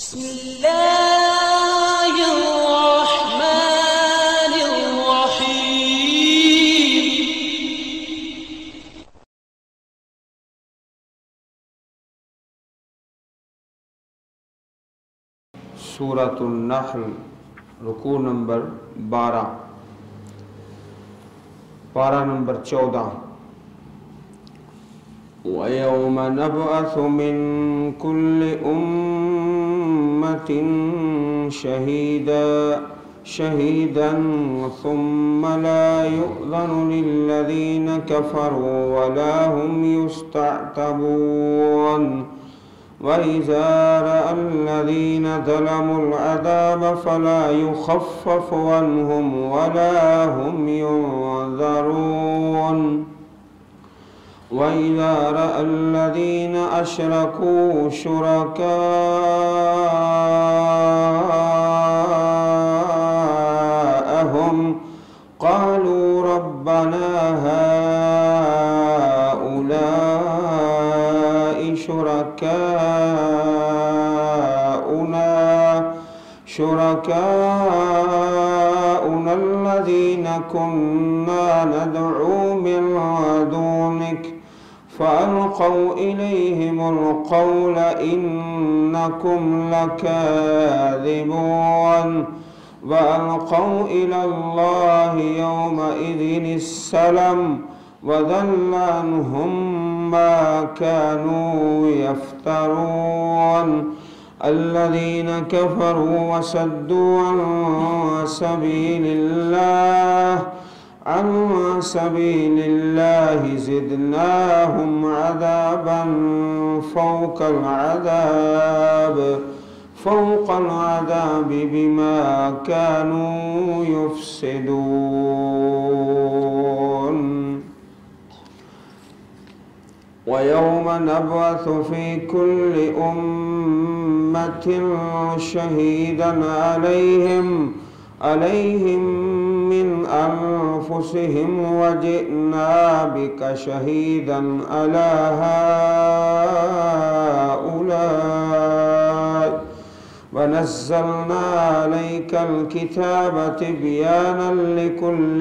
بسم الله الرحمن الرحيم سورۃ النحل رکوع نمبر 12 پارہ نمبر 14 وَيَوْمَ نَبْعَثُ مِنْ كُلِّ أُمَّةٍ شَهِيدًا ثُمَّ لَا يُؤْذَنُ لِلَّذِينَ كَفَرُوا وَلَا هُمْ يُسْتَعْتَبُونَ وَإِذَا رَأَى الَّذِينَ ظَلَمُوا الْعَذَابَ فَلَا يُخَفَّفُ عَنْهُمْ وَلَا هُمْ يُنذَرُونَ وَإِذَا رَأَى الَّذِينَ أَشْرَكُوا شُرَكَاءَهُمْ قَالُوا رَبَّنَا هَؤُلَاءِ شُرَكَاؤُنَا الَّذِينَ كُنَّا نَدْعُو مِن دُونِكَ فَأَلْقَوْا إِلَيْهِمُ الْقَوْلَ إِنَّكُمْ لَكَاذِبُونَ وَأَلْقَوْا إِلَى اللَّهِ يَوْمَئِذٍ السَّلَمَ وَضَلَّ عَنْهُمْ مَا كَانُوا يَفْتَرُونَ الَّذِينَ كَفَرُوا وَصَدُّوا عَن سَبِيلِ اللَّهِ زِدْنَاهُمْ عَذَابًا فَوْقَ الْعَذَابِ بِمَا كَانُوا يُفْسِدُونَ وَيَوْمَ نَبْعَثُ فِي كُلِّ أُمَّةٍ شَهِيدًا عَلَيْهِمْ مِنْ أَنفُسِهِمْ وَجِئْنَا بِكَ شَهِيدًا عَلَى هَؤُلَاءِ وَنَزَّلْنَا عَلَيْكَ الْكِتَابَ تِبْيَانًا لِكُلِّ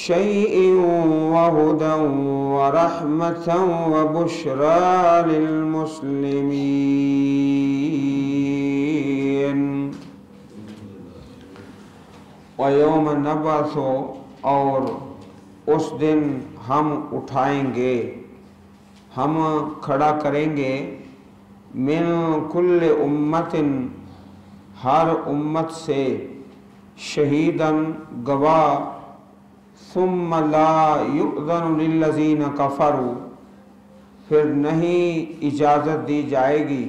شيء وهدى ورحمة وبشرى للمسلمين وَيَوْمَ نَبْعَثُ اور اس دن ہم اٹھائیں گے، ہم کھڑا کریں گے من کل امت ہر امت سے شہیداً گواہ ثم لا یؤذن للذین کفروا پھر نہیں اجازت دی جائے گی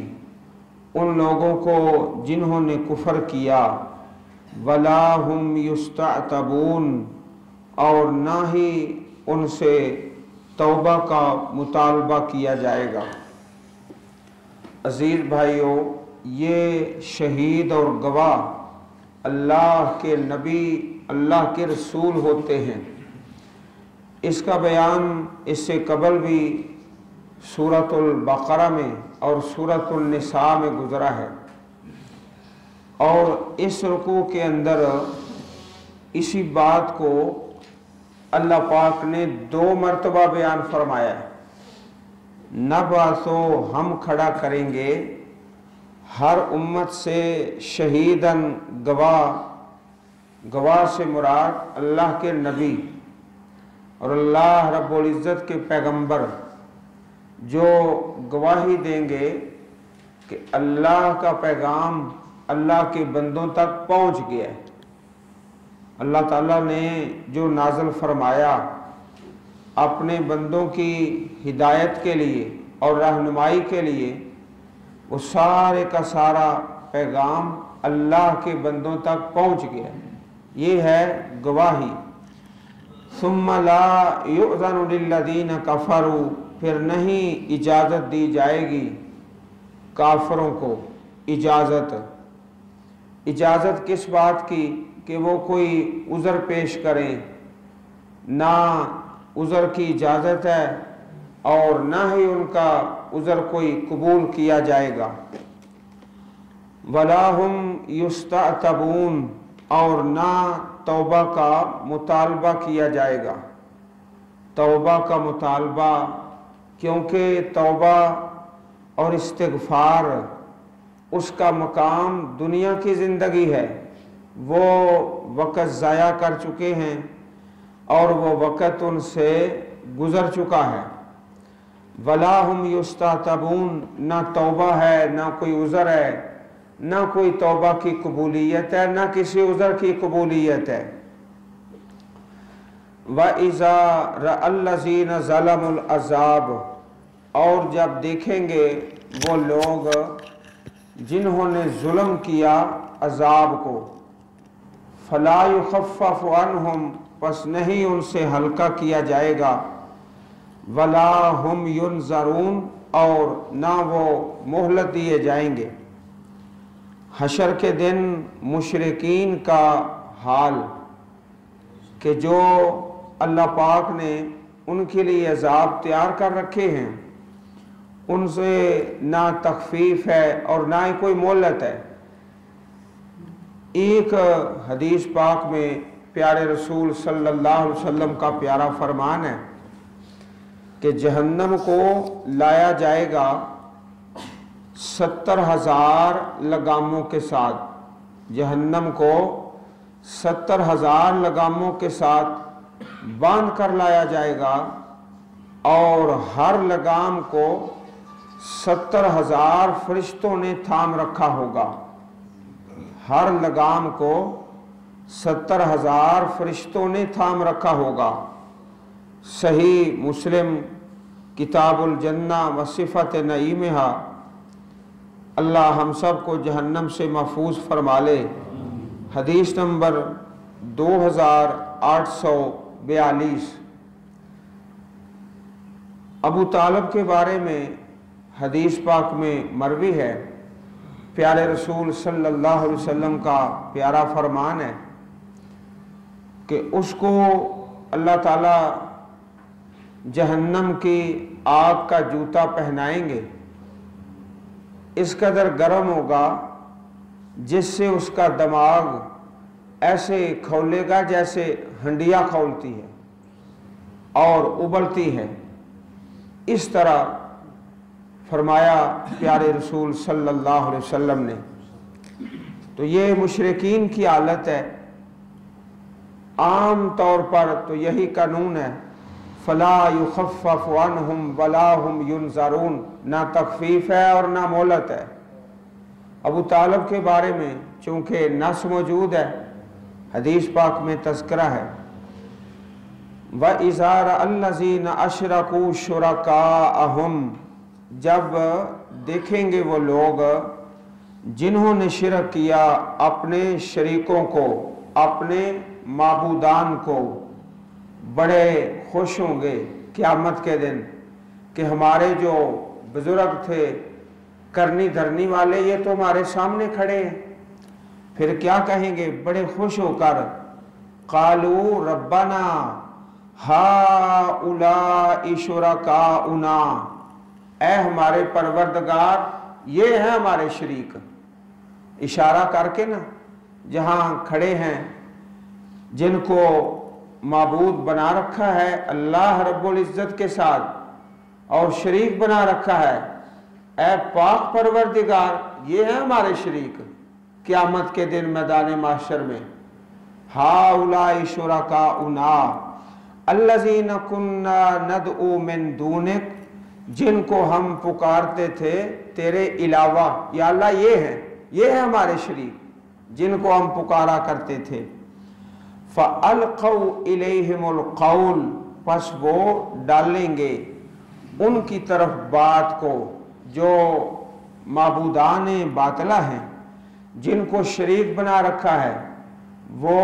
ان لوگوں کو جنہوں نے کفر کیا ولا هم یستعتبون اور نہ ہی ان سے توبہ کا مطالبہ کیا جائے گا۔ عزیز بھائیو، یہ شہید اور گواہ اللہ کے نبی، اللہ کے رسول ہوتے ہیں۔ اس کا بیان اس سے قبل بھی سورۃ البقرہ میں اور سورۃ النساء میں گزرا ہے، اور اس رکوع کے اندر اسی بات کو اللہ پاک نے 2 مرتبہ بیان فرمایا ہے۔ نبعثو ہم کھڑا کریں گے ہر امت سے شہیداً گواہ سے مراد اللہ کے نبی اور اللہ رب العزت کے پیغمبر، جو گواہی دیں گے کہ اللہ کا پیغام اللہ کے بندوں تک پہنچ گیا ہے۔ اللہ تعالیٰ نے جو نازل فرمایا اپنے بندوں کی ہدایت کے لیے اور رہنمائی کے لیے، وہ سارے کا سارا پیغام اللہ کے بندوں تک پہنچ گیا ہے، یہ ہے گواہی۔ ثم لا یؤذن للذین کفروا پھر نہیں اجازت دی جائے گی کافروں کو۔ اجازت کس بات کی؟ کہ وہ کوئی عذر پیش کریں، نہ عذر کی اجازت ہے اور نہ ہی ان کا عذر کوئی قبول کیا جائے گا۔ वला हुम युस्तअतबून, और ना तौबा का मुतालबा किया जाएगा। तौबा का मुतालबा, क्योंकि तौबा और इस्तिग़फ़ार उसका मकाम दुनिया की ज़िंदगी है, वो वक़्त ज़ाया कर चुके हैं और वो वक़्त उनसे गुज़र चुका है। वला हुम युस्तअतबून, ना तौबा है, ना कोई उज़र है, ना कोई तौबा की कबूलियत है, ना किसी उज़र की कबूलियत है। व इज़ा रअल्लज़ीना ज़लमुल अज़ाब, और जब देखेंगे वो लोग जिन्होंने जुल्म किया अज़ाब को, फला युख़फ़फ़ु अन्हुम, पस नहीं उनसे हल्का किया जाएगा, वला हुम युनज़रून, और ना वो मोहलत दिए जाएंगे। हशर के दिन मुशरिकीन का हाल कि जो अल्लाह पाक ने उनके लिए अज़ाब तैयार कर रखे हैं, उनसे ना तखफीफ है और ना ही कोई मोहलत है। एक हदीस पाक में प्यारे रसूल सल्लल्लाहु अलैहि वसल्लम का प्यारा फरमान है कि जहन्नम को लाया जाएगा 70,000 लगामों के साथ। जहन्नम को 70,000 लगामों के साथ बांध कर लाया जाएगा और हर लगाम को 70,000 फरिश्तों ने थाम रखा होगा। हर लगाम को 70,000 फरिश्तों ने थाम रखा होगा। सही मुस्लिम किताबुल जन्ना व सिफ़त नईमिहा। अल्लाह हम सब को जहन्नम से महफूज फरमा ले। हदीस नंबर 2842। अबू तालिब के बारे में हदीस पाक में मरवी है, प्यारे रसूल सल्लल्लाहु अलैहि वसल्लम का प्यारा फरमान है कि उसको अल्लाह ताला जहन्नम की आग का जूता पहनाएंगे। इस कदर गर्म होगा जिससे उसका दिमाग ऐसे खौलेगा जैसे हंडिया खौलती है और उबलती है। इस तरह फरमाया प्यारे रसूल सल्लल्लाहु अलैहि वसल्लम ने। तो ये मुशरिकीन की हालत है। आम तौर पर तो यही कानून है, फला युखफ़फ़ु अन्हुम वला हुम युनज़रून, ना तखफीफ है और ना मोहलत है। अबू तालिब के बारे में चूँकि नस मौजूद है, हदीस पाक में तज़किरा है, व इज़ा रअल्लज़ीना अशरकू शुरकाअहुम, जब देखेंगे वो लोग जिन्होंने शिरक किया अपने शरीकों को, अपने माबूदान को, बड़े खुश होंगे क़यामत के दिन कि हमारे जो बुजुर्ग थे करनी धरनी वाले, ये तो हमारे सामने खड़े हैं। फिर क्या कहेंगे बड़े खुश होकर, क़ालू रब्बना हाउलाई शुरकाउना, ऐ हमारे परवरदिगार ये हैं हमारे शरीक। इशारा करके ना जहाँ खड़े हैं जिनको माबूद बना रखा है अल्लाह रब्बुल इज़्ज़त के साथ और शरीक बना रखा है, ऐ पाक परवरदिगार ये है हमारे शरीक। क़यामत के दिन मैदान माशर में हाउलाई शुरकाउना अल्लज़ीना कुन्ना नदउ मिन दूनिक, जिनको हम पुकारते थे तेरे अलावा, या अल्लाह ये है हमारे शरीक जिनको हम पुकारा करते थे। फ़अल्क़ौ इलैहिमुल क़ौल, पस वो डालेंगे उनकी तरफ बात को जो माबूदान बातिला हैं, जिनको शरीक बना रखा है, वो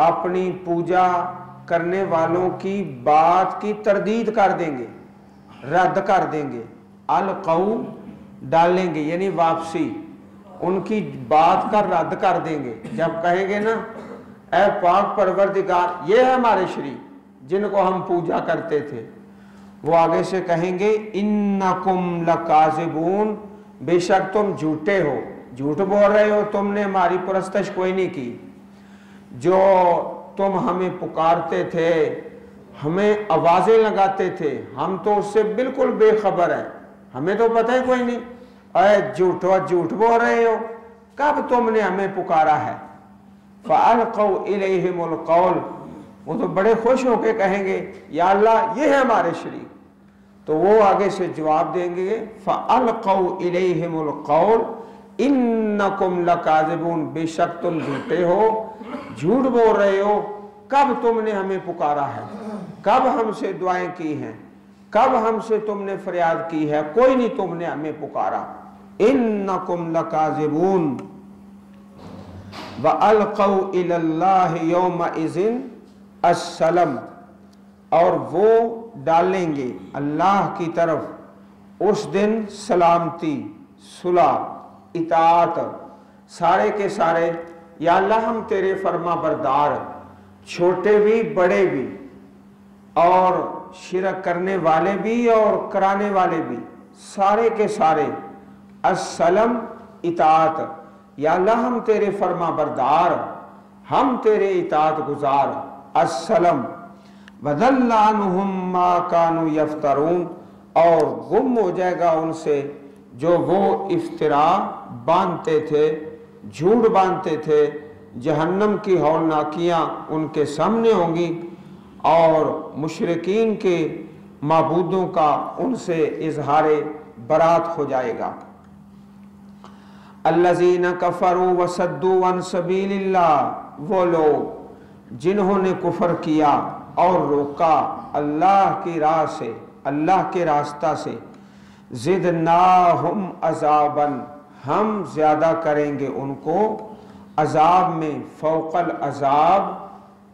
अपनी पूजा करने वालों की बात की तरदीद कर देंगे, रद्द कर देंगे। अलक़ौ डालेंगे यानी वापसी, उनकी बात का रद्द कर देंगे। जब कहेंगे ना ऐ पाक परवरदिगार ये है हमारे शरीक जिनको हम पूजा करते थे, वो आगे से कहेंगे इन्नकुम लकाज़िबून, बेशक तुम झूठे हो। झूठ बोल रहे हो, तुमने हमारी परस्तश कोई नहीं की। जो तुम हमें पुकारते थे, हमें आवाजें लगाते थे, हम तो उससे बिल्कुल बेखबर हैं, हमें तो पता ही कोई नहीं। अरे झूठ बोल रहे हो, कब तुमने हमें पुकारा है। फ़अल्क़ौ इलैहिमुल क़ौल, वो तो बड़े खुश होके कहेंगे या अल्लाह ये है हमारे शरीक। तो वो आगे से जवाब देंगे फ़अल्क़ौ इलैहिमुल क़ौल इन्नकुम लकाज़िबून, बेशक तुम झूठे हो, झूठ बोल रहे हो। कब तुमने हमें पुकारा है, कब हमसे दुआएं की हैं, कब हमसे तुमने फरियाद की है, कोई नहीं तुमने हमें पुकारा। इन्नकुम लकाज़िबून व अलक़ौ इलल्लाहि यौमइज़िन अस्सलम, और वो डालेंगे अल्लाह की तरफ उस दिन सलामती, सुलह, इताअत, सारे के सारे। या अल्लाह हम तेरे फरमा बरदार, छोटे भी बड़े भी, और शिरक करने वाले भी और कराने वाले भी, सारे के सारे। अस्सलम, इताअत। या अल्लाह हम तेरे फरमा बरदार, हम तेरे इताअत गुजार। अस्सलम वदल्ला अन्हुम मा कानू यफ्तरून, और गुम हो जाएगा उनसे जो वो इफ्तिरा बांधते थे, झूठ बांधते थे। जहन्नम की हौलनाकियां उनके सामने होंगी और मुशरिकीन के माबूदों का उनसे इजहारे बरात हो जाएगा। अल्लज़ीना कफ़रू वसद्दू अन सबीलिल्लाह, वो लोग जिन्होंने कुफर किया और रोका अल्लाह की राह से, अल्लाह के रास्ता से। ज़िदनाहुम अज़ाबन, हम ज्यादा करेंगे उनको अजाब में, फ़ौक़ल अजाब,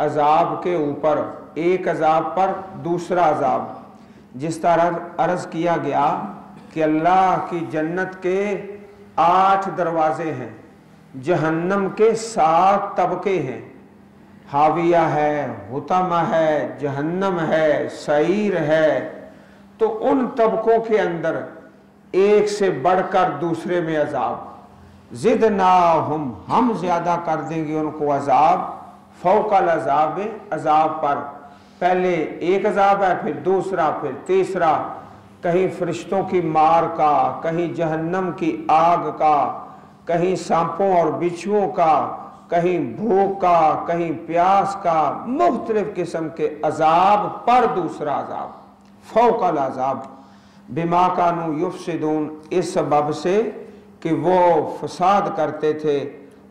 अजाब के ऊपर, एक अजाब पर दूसरा अजाब। जिस तरह अर्ज किया गया कि अल्लाह की जन्नत के 8 दरवाजे हैं, जहन्नम के 7 तबके हैं, हाविया है, हुतमा है, जहन्नम है, सईर है। तो उन तबकों के अंदर एक से बढ़कर दूसरे में अजाब। ज़िदनाहुम, हम ज्यादा कर देंगे उनको अजाब, फ़ौक़ल अजाब, अजाब पर। पहले एक अजाब है, फिर दूसरा, फिर तीसरा। कहीं फरिश्तों की मार का, कहीं जहन्नम की आग का, कहीं सांपों और बिच्छुओं का, कहीं भूख का, कहीं प्यास का, मुख्तलिफ किस्म के अजाब पर दूसरा अजाब, फ़ौक़ल अजाब। बिमा कानू युफ़सिदून, इस सबब से कि वो फसाद करते थे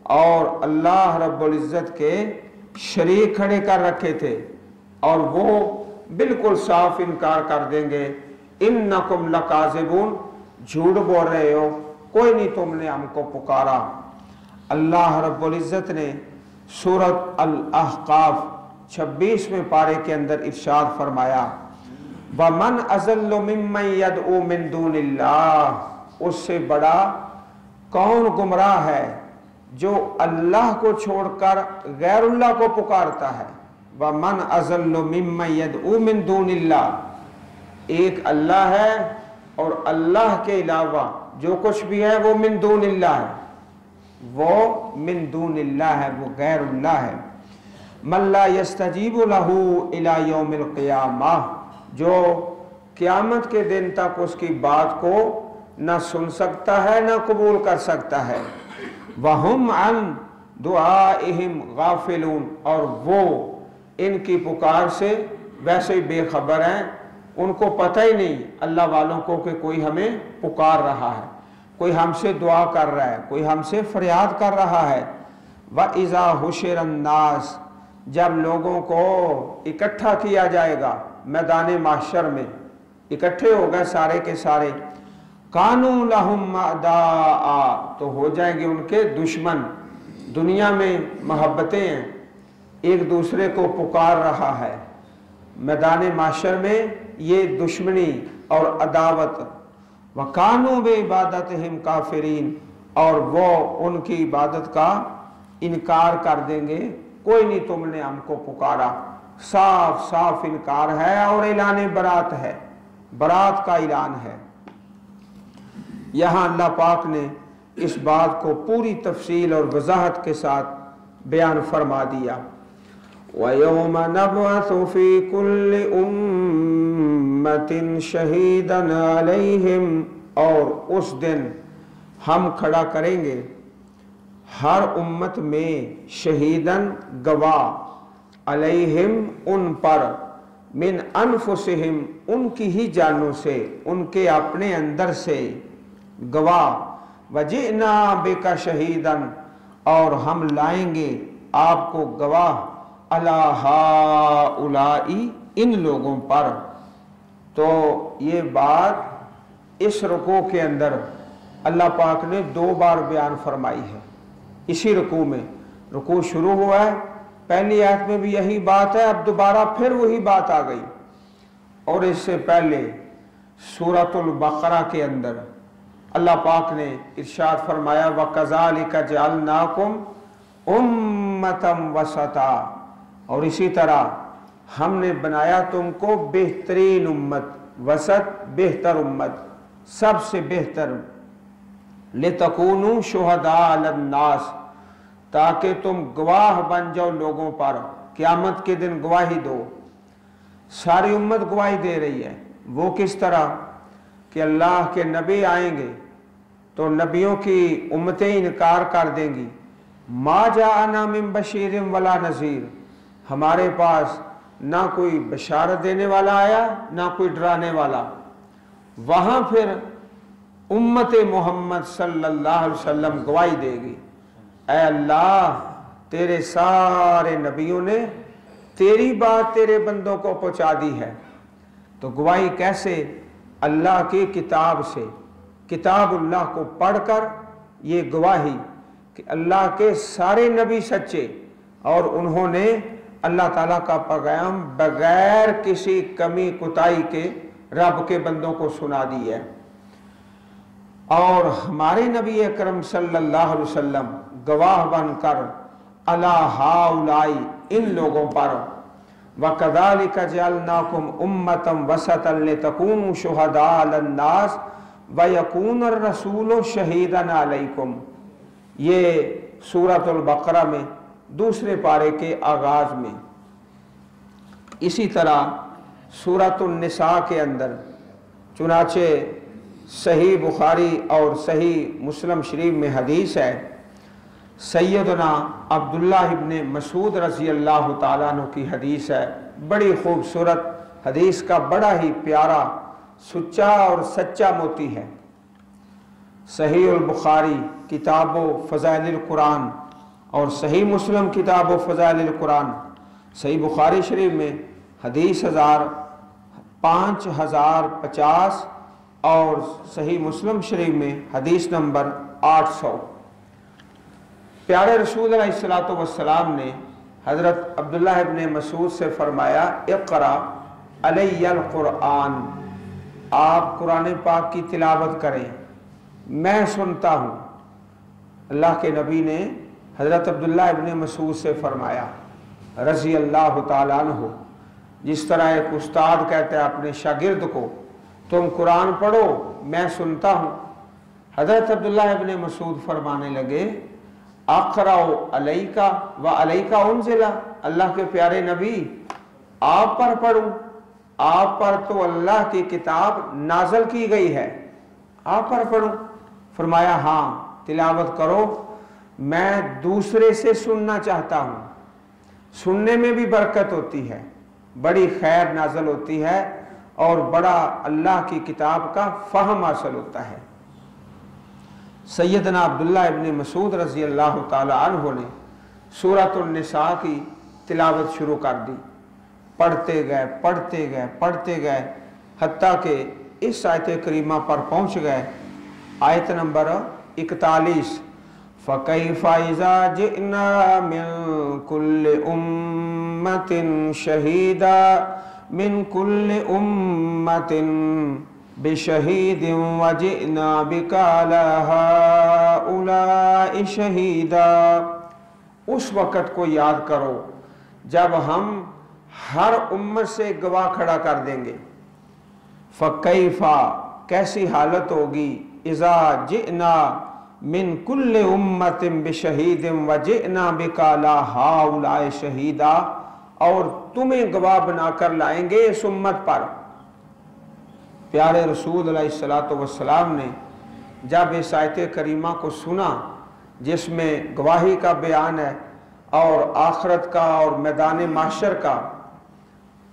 और अल्लाह रब्बुल इज़्ज़त के शरीक खड़े कर रखे थे, और वो बिल्कुल साफ इनकार कर देंगे। इन्नकुम लकाज़िबून, झूठ बोल रहे हो, कोई नहीं तुमने हमको पुकारा। अल्लाह रब्बुल इज़्ज़त ने सूरत अल-अहक़ाफ़ 26वें पारे के अंदर इरशाद फरमाया, वमन अज़ल्लु मिम्मन यदउ मिन दूनिल्लाह, उससे बड़ा कौन गुमराह है जो अल्लाह को छोड़कर गैरुल्लाह को पुकारता है। वमन अज़ल्लु मिम्मन यदउ मिन दूनिल्लाह, एक अल्लाह है और अल्लाह के अलावा जो कुछ भी है वो मिन दूनिल्लाह है, वो मिन दूनिल्लाह है, वो गैरुल्लाह है। मल्ला यस्तजीबु लहू इला यौमिल क़ियामह, जो क़यामत के दिन तक उसकी बात को न सुन सकता है न कबूल कर सकता है। वहुम अन दुआइहिम गाफिलून, और वो इनकी पुकार से वैसे ही बेखबर हैं, उनको पता ही नहीं अल्लाह वालों को कि कोई हमें पुकार रहा है, कोई हमसे दुआ कर रहा है, कोई हमसे फरियाद कर रहा है। व इज़ा हुशिरन नास, जब लोगों को इकट्ठा किया जाएगा मैदान माशर में, इकट्ठे हो गए सारे के सारे, कानू लहुम अदाआ, तो हो जाएंगे उनके दुश्मन। दुनिया में मोहब्बतें हैं, एक दूसरे को पुकार रहा है, मैदान माशर में ये दुश्मनी और अदावत। व कानू बे इबादतहिम काफिरीन, और वो उनकी इबादत का इनकार कर देंगे, कोई नहीं तुमने हमको पुकारा। साफ साफ इनकार है और ऐलान बरात है, बरात का ऐलान है। यहाँ अल्लाह पाक ने इस बात को पूरी तफसील और वजाहत के साथ बयान फरमा दिया। वयौम नबअसु फी कुल्लि उम्मतिन शहीदन अलैहिम, और उस दिन हम खड़ा करेंगे हर उम्मत में शहीदन गवाह, अलैहिम उन पर, मिन अनफुसिहिम उनकी ही जानों से, उनके अपने अंदर से गवाह, वजिना बिका शहीदन और हम लाएंगे आपको गवाह, अला हाउलाई इन लोगों पर। तो ये बात इस रुकू के अंदर अल्लाह पाक ने 2 बार बयान फरमाई है। इसी रुकू में, रुकू शुरू हुआ है, पहली आयत में भी यही बात है, अब दोबारा फिर वही बात आ गई। और इससे पहले सूरतुल बकरा के अंदर अल्लाह पाक ने इरशाद फरमाया, व कज़ालिका जअलनाकुम उम्मतम वसता, और इसी तरह हमने बनाया तुमको बेहतरीन उम्मत, वसत बेहतर उम्मत, सबसे बेहतर, लितकूनू शुहदा अलन्नास, ताकि तुम गवाह बन जाओ लोगों पर, क़यामत के दिन गवाही दो। सारी उम्मत गवाही दे रही है। वो किस तरह कि अल्लाह के नबी आएंगे तो नबियों की उम्मतें इनकार कर देंगी, मा जाअना मिन बशीरिन वला नज़ीर, हमारे पास ना कोई बशारत देने वाला आया ना कोई डराने वाला। वहां फिर उम्मत मोहम्मद सल्लल्लाहु अलैहि वसल्लम गवाही देगी, ऐ अल्लाह तेरे सारे नबियों ने तेरी बात तेरे बंदों को पहुंचा दी है। तो गवाही कैसे? अल्लाह की किताब से, किताबुल्लाह को पढ़कर ये गवाही कि अल्लाह के सारे नबी सच्चे और उन्होंने अल्लाह ताला का पैगाम बगैर किसी कमी कुताई के रब के बंदों को सुना दी है। और हमारे नबी अकरम सल्लल्लाहु अलैहि वसल्लम गवाह बनकर अला हाउलाई इन लोगों पर, व कज़ालिका जअलनाकुम उम्मतम वसतन लितकूनू शुहदा अलन्नास व यकूनर रसूलु शहीदन अलैकुम, ये सूरतुल बकरा में दूसरे पारे के आगाज में। इसी तरह सूरतुन निसा के अंदर, चुनाचे सही बुखारी और सही मुस्लिम शरीफ में हदीस है, सैयदना अब्दुल्ला इब्न मसूद रज़ी अल्लाह ताला अन्हु की हदीस है। बड़ी खूबसूरत हदीस का बड़ा ही प्यारा, सुच्चा और सच्चा मोती है। सहीहुल बुखारी किताबो फ़ज़ाइलुल कुरान और सही मुस्लिम किताबो फ़ज़ाइलुल कुरान, सही बुखारी शरीफ में हदीस 5050 और सही मुस्लिम शरीफ में हदीस नंबर 800। प्यारे रसूल अलैहिस्सलातु वस्सलाम ने हज़रत अब्दुल्ला इब्न मसूद से फरमाया, इक़रा अलैयल कुरान, आप कुरान पाक की तिलावत करें, मैं सुनता हूँ। अल्लाह के नबी ने हज़रत अब्दुल्ला इब्न मसूद से फरमाया रज़ी अल्लाह ताला अन्हु, जिस तरह एक उस्ताद कहते हैं अपने शागिर्द को, तुम कुरान पढ़ो मैं सुनता हूँ। हज़रत अब्दुल्ला इब्न मसूद फरमाने लगे, अक़राउ अलैका व अलैका उन्ज़िला, अल्लाह के प्यारे नबी आप पर पढ़ूं, आप पर तो अल्लाह की किताब नाज़िल की गई है, आप पर पढ़ूं। फरमाया हाँ तिलावत करो, मैं दूसरे से सुनना चाहता हूँ। सुनने में भी बरकत होती है, बड़ी खैर नाज़िल होती है और बड़ा अल्लाह की किताब का फ़हम हासिल होता है। सैयदना अब्दुल्ला इब्न मसूद रज़ी अल्लाह ताला अन्हु ने सूरतुन निसा की तिलावत शुरू कर दी। पढ़ते गए पढ़ते गए पढ़ते गए हत्ता के इस आयत करीमा पर पहुँच गए, आयत नंबर 41, फ़कैफ़ा इज़ा जिअना मिन कुल्लि उम्मतिन शहीदा मिन कुल्लि उम्मतिन बिशहीदिन वजिअना बिका अला हाउलाई शहीदा। उस वक़्त को याद करो जब हम हर उम्मत से गवाह खड़ा कर देंगे। फ़कैफ़ा कैसी हालत होगी, इज़ा जिअना मिन कुल्ले उम्मतिन बिशहीदिन वजिअना बिका अला हाउलाए शहीदा, और तुम्हें गवाह बनाकर लाएंगे इस उम्मत पर। प्यारे रसूल अलैहिस्सलातु वस्सलाम ने जब इस आयत करीमा को सुना जिसमें गवाही का बयान है और आखिरत का और मैदान माशर का,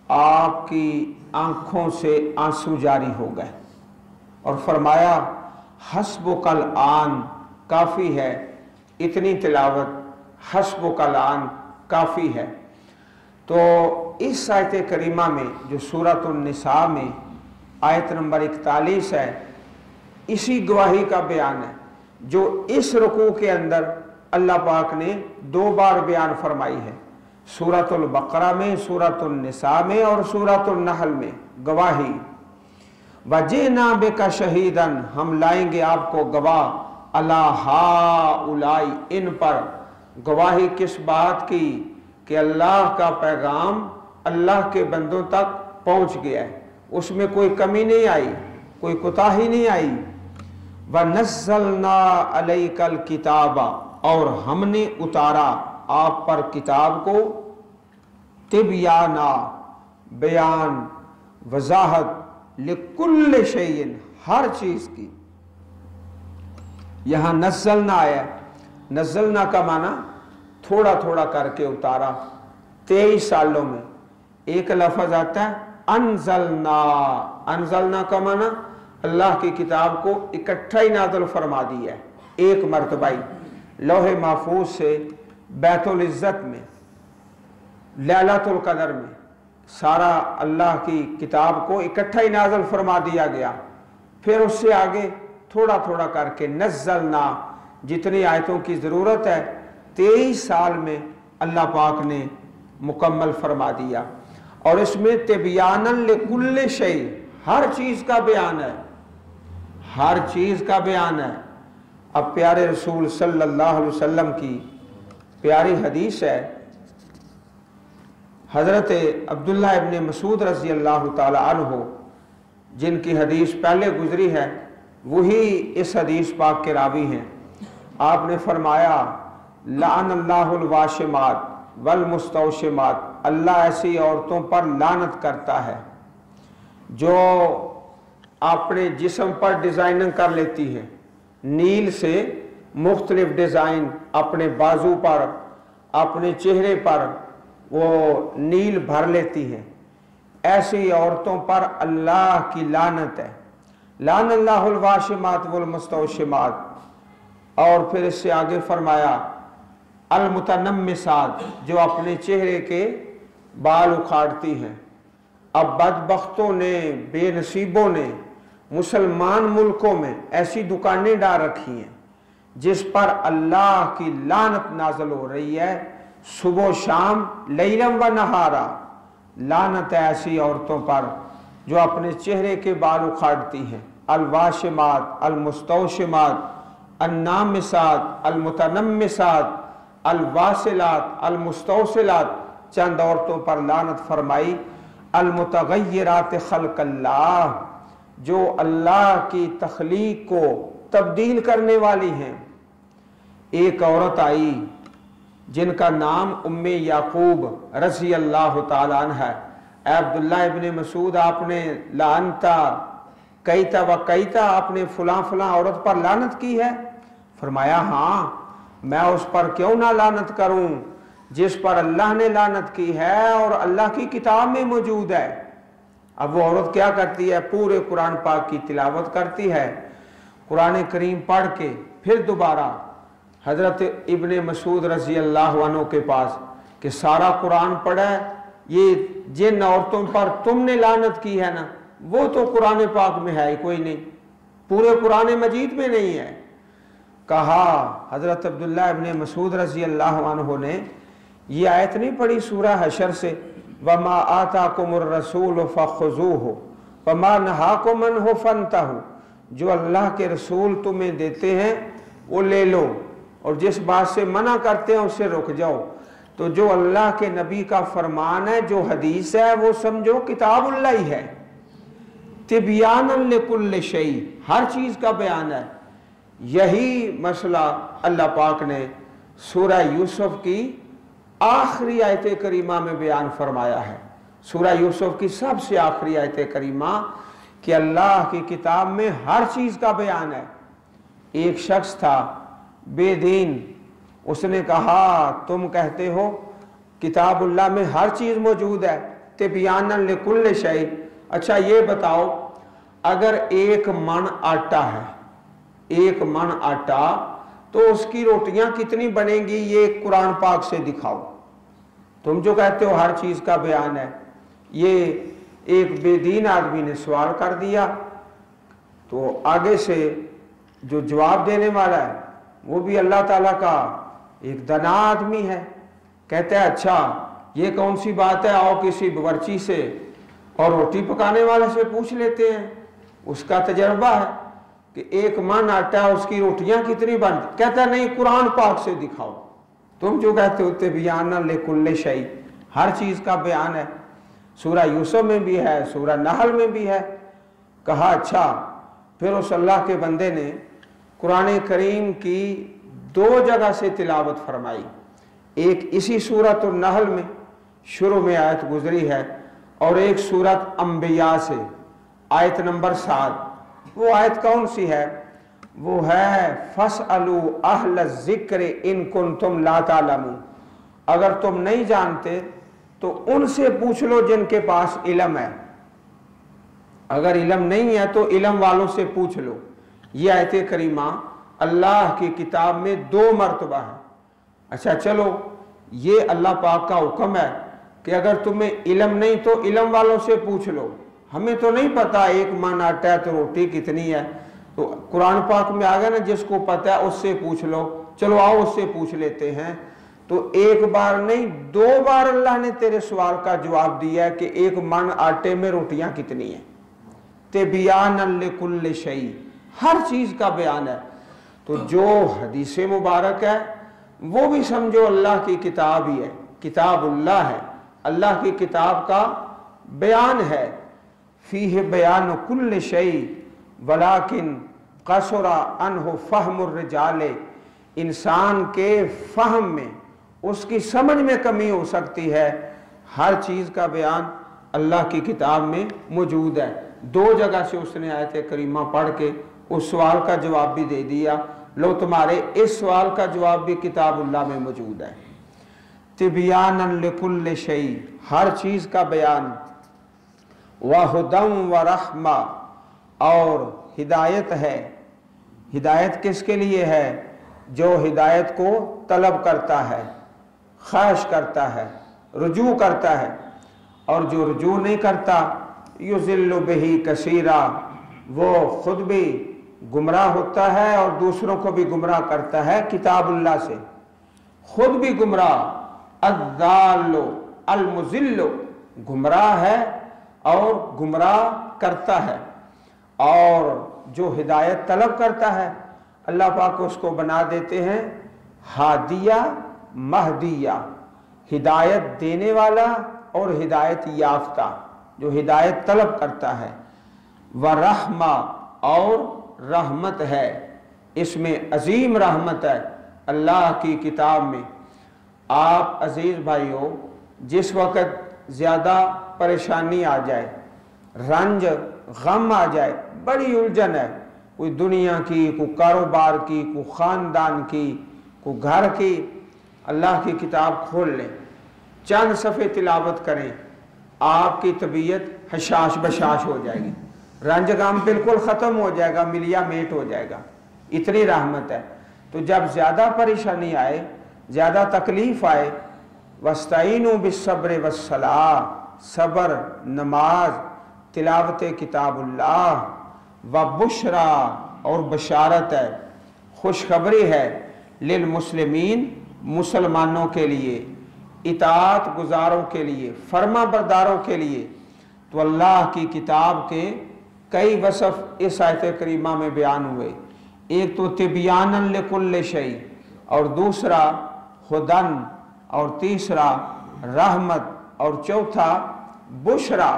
आपकी आंखों से आंसू जारी हो गए और फरमाया हस्बुकल आन, काफ़ी है इतनी तिलावत, हस्बुकल आन काफ़ी है। तो इस आयत करीमा में जो सूरतुन निसा में आयत नंबर 41 है, इसी गवाही का बयान है जो इस रुकू के अंदर अल्लाह पाक ने 2 बार बयान फरमाई है, सूरतुल बकरा में, सूरतुल निसा में और सूरतुल नहल में। गवाही वजिअना बिका शहीदन, हम लाएंगे आपको गवाह, अला हाउलाई, इन पर। गवाही किस बात की? कि अल्लाह का पैगाम अल्लाह के बंदों तक पहुंच गया है, उसमें कोई कमी नहीं आई, कोई कोताही नहीं आई। वनज़्ज़लना अलैकल किताबा, और हमने उतारा आप पर किताब को, तिबयाना, बयान, वजाहत, लिकुल्ल शैइन, हर चीज की। यहां नज़्ज़लना आया, नज़्ज़लना का माना थोड़ा थोड़ा करके उतारा। 23 सालों में एक लफ्ज आता है अनज़लना, अनज़लना का माना अल्लाह की किताब को इकट्ठा ही नाज़िल फरमा दिया है, एक मरतबा ही, लौहे महफूज से बैतुल इज़्ज़त में, लैलतुल क़दर में, सारा अल्लाह की किताब को इकट्ठा ही नाज़िल फरमा दिया गया। फिर उससे आगे थोड़ा थोड़ा करके नज़्ज़लना, जितनी आयतों की ज़रूरत है 23 साल में अल्लाह पाक ने मुकम्मल फरमा दिया। और इसमें तिबयानन लिकुल्ल शै, हर चीज़ का बयान है, हर चीज़ का बयान है। अब प्यारे रसूल सल्लल्लाहु अलैहि वसल्लम की प्यारी हदीस है, हज़रत अब्दुल्लाह इब्न मसूद रज़ी अल्लाह ताला अन्हु, जिनकी हदीस पहले गुजरी है, वही इस हदीस पाक के रावी हैं। आपने फरमाया लानल्लाहुल वाशिमात वल मुस्तौशिमात, अल्लाह ऐसी औरतों पर लानत करता है जो अपने जिस्म पर डिज़ाइनिंग कर लेती हैं, नील से मुख्तलिफ डिज़ाइन अपने बाजू पर, अपने चेहरे पर वो नील भर लेती हैं, ऐसी औरतों पर अल्लाह की लानत है। लानल्लाहुल वाशिमात वल मुस्तौशिमात। और फिर इससे आगे फरमाया अल मुतनम्मिसात, जो अपने चेहरे के बाल उखाड़ती हैं। अब बदबख्तों ने, बेनसीबों ने मुसलमान मुल्कों में ऐसी दुकानें डाल रखी हैं जिस पर अल्लाह की लानत नाज़िल हो रही है, सुबह शाम, लैलम व नहारा। लानत है ऐसी औरतों पर जो अपने चेहरे के बाल उखाड़ती हैं। अल वाशिमात, अल मुस्तौशिमात, अन्नामिसात, अल मुतनम्मिसात, अल वासिलात, अल मुस्तौसिलात, चंद औरतों पर लानत फरमाई। अल मुतगय्यिरात खल्क़ल्लाह, जो अल्लाह की तख्लीक को तब्दील करने वाली हैं। एक औरत आई जिनका नाम उम्मे याकूब रज़ी अल्लाह ताला अन्हा है। अब्दुल्लाह इब्न मसूद, आपने लानता कईता व कईता, आपने फलां फलां औरत पर लानत की है? फरमाया हाँ, मैं उस पर क्यों ना लानत करूं जिस पर अल्लाह ने लानत की है और अल्लाह की किताब में मौजूद है। अब वो औरत क्या करती है? पूरे कुरान पाक की तिलावत करती है, कुरान करीम पढ़ के फिर दोबारा हजरत इब्ने मसूद रजी अल्लाह अन्हु के पास कि सारा कुरान पढ़ा है, ये जिन औरतों पर तुमने लानत की है ना, वो तो कुरान पाक में है ही कोई नहीं, पूरे कुरान मजीद में नहीं है। कहा हजरत अब्दुल्लाह इब्ने मसूद रजी अल्लाह अन्हु ने ये आयत नहीं पढ़ी सूरह हशर से, वमा आताकुमुर रसूल फखुजूहु वमा नहाकुम अन्हु फंतहु, जो अल्लाह के रसूल तुम्हें देते हैं वो ले लो और जिस बात से मना करते हैं उससे रुक जाओ। तो जो अल्लाह के नबी का फरमान है, जो हदीस है, वो समझो किताबुल्लाह ही है। तिबयानन लिकुल्लि शै, हर चीज का बयान है। यही मसला अल्लाह पाक ने सूरह यूसुफ की आखिरी आयत करीमा में बयान फरमाया है। सूरह यूसुफ की सबसे आखिरी आयत करीमा कि अल्लाह की किताब में हर चीज़ का बयान है। एक शख्स था बेदीन, उसने कहा तुम कहते हो किताबुल्लाह में हर चीज़ मौजूद है, तिबयानन लिकुल्ल शै। अच्छा ये बताओ, अगर एक मन आटा है, एक मन आटा, तो उसकी रोटियां कितनी बनेंगी, ये कुरान पाक से दिखाओ। तुम जो कहते हो हर चीज़ का बयान है, ये एक बेदीन आदमी ने सवाल कर दिया। तो आगे से जो जवाब देने वाला है वो भी अल्लाह ताला का एक दाना आदमी है। कहता है अच्छा ये कौन सी बात है, आओ किसी बावर्ची से और रोटी पकाने वाले से पूछ लेते हैं, उसका तजर्बा है कि एक मन आटा है, उसकी रोटियां कितनी बन। कहता नहीं, कुरान पाक से दिखाओ। तुम जो कहते होते बयान लिकुल्ल शै, हर चीज़ का बयान है। सूरह यूसुफ में भी है, सूरह नहल में भी है। कहा अच्छा, फिर उस अल्लाह के बंदे ने कुरान करीम की दो जगह से तिलावत फरमाई। एक इसी सूरत नहल में शुरू में आयत गुजरी है, और एक सूरत अंबिया से आयत नंबर 7। वो आयत कौन सी है? वो है फसअलू अहल ज़िक्र इन कुंतुम ला तालमून। अगर तुम नहीं जानते तो उनसे पूछ लो जिनके पास इल्म है, अगर इल्म नहीं है तो इल्म वालों से पूछ लो। ये आयत करीमा अल्लाह की किताब में 2 मरतबा है। अच्छा चलो, ये अल्लाह पाक का हुक्म है कि अगर तुम्हें इल्म नहीं तो इल्म वालों से पूछ लो। हमें तो नहीं पता एक मन आटा है तो रोटी कितनी है, तो कुरान पाक में आ गया ना, जिसको पता है उससे पूछ लो। चलो आओ उससे पूछ लेते हैं। तो एक बार नहीं 2 बार अल्लाह ने तेरे सवाल का जवाब दिया है कि एक मन आटे में रोटियां कितनी हैं। तिबयानन लिकुल्ल शै, हर चीज का बयान है। तो जो हदीस मुबारक है वो भी समझो अल्लाह की किताब ही है, किताबुल्लाह है, अल्लाह की किताब का बयान है। फीह बयान कुल्ल शै वलाकिन कसरा अनहु फहमुर रिजाले। इंसान के फहम में, उसकी समझ में कमी हो सकती है। हर चीज़ का बयान अल्लाह की किताब में मौजूद है। 2 जगह से उसने आयत करीमा पढ़ के उस सवाल का जवाब भी दे दिया। लो तुम्हारे इस सवाल का जवाब भी किताबुल्लाह में मौजूद है। तिबयानन लिकुल्ल शै, हर चीज़ का बयान। व हुदम व रहमा, और हिदायत है। हिदायत किसके लिए है? जो हिदायत को तलब करता है, ख्वाहिश करता है, रुजू करता है। और जो रुजू नहीं करता, युज़िल्लु बिही कसीरा, वो खुद भी गुमराह होता है और दूसरों को भी गुमराह करता है किताबुल्लाह से। खुद भी गुमराह, अज़्ज़ाल्लु अल-मुज़िल्लु, गुमराह है और गुमराह करता है। और जो हिदायत तलब करता है, अल्लाह पाक उसको बना देते हैं हादिया महदिया, हिदायत देने वाला और हिदायत याफ्ता, जो हिदायत तलब करता है। व रहमा, और रहमत है, इसमें अजीम रहमत है अल्लाह की किताब में। आप अजीज भाइयों, जिस वक़्त ज़्यादा परेशानी आ जाए, रंज गम आ जाए, बड़ी उलझन है, कोई दुनिया की, कोई कारोबार की, कोई ख़ानदान की, कोई घर की, अल्लाह की किताब खोल लें, चंद सफ़े तिलावत करें, आपकी तबीयत हशाश बशाश हो जाएगी, रंज गम बिल्कुल ख़त्म हो जाएगा, मिलिया मेट हो जाएगा। इतनी रहमत है। तो जब ज़्यादा परेशानी आए, ज़्यादा तकलीफ़ आए, वस्ताईनु बिस्सब्र वस्सलाह, सब्र, नमाज, तिलावत किताबुल्लाह, व बुशरा, और बशारत है, खुशखबरी है, लिल मुस्लिमीन, मुसलमानों के लिए, इताअत गुजारों के लिए, फर्मा बरदारों के लिए। तो अल्लाह की किताब के कई वसफ इस आयत करीमा में बयान हुए। एक तो तिबयानन लिकुल्ल शै, और दूसरा हुदन, और तीसरा रहमत, और चौथा बुशरा,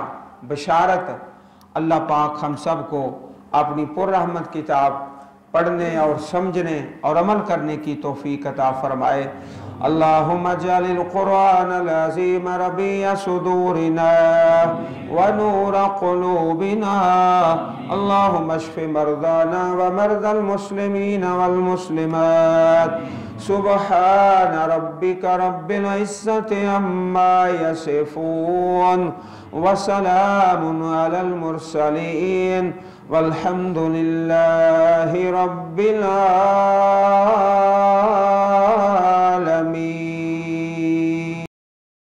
बशारत। अल्लाह पाक हम सब को अपनी पुररहमत किताब پڑھنے اور سمجھنے اور عمل کرنے کی توفیق عطا فرمائے۔ اللہم اجعل القرآن العظیم ربیع صدورنا ونور قلوبنا، اللہم اشف مرضانا ومرضى المسلمین والمسلمات، سبحان ربک رب العزت عما یصفون وسلام علی المرسلین والحمد للہ رب العالمین۔